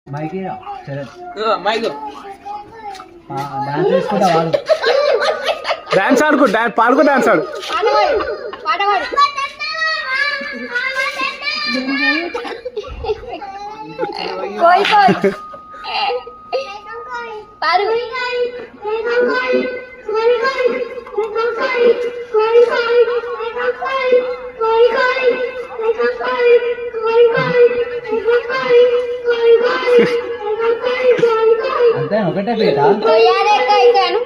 మైకి Sarath mic dance చేసుకుంటా వాడు dance ఆడుకో పాడుకో డాన్స్ ఆడు कोई कोई पारू అంతే ఒకటే పేట यार एक का इकानु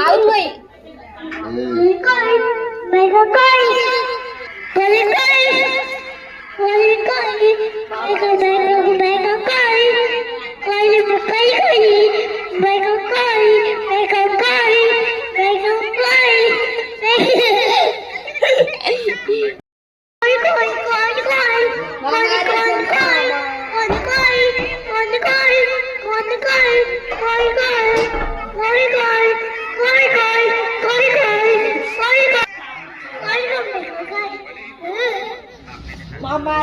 आउट भाई Mama,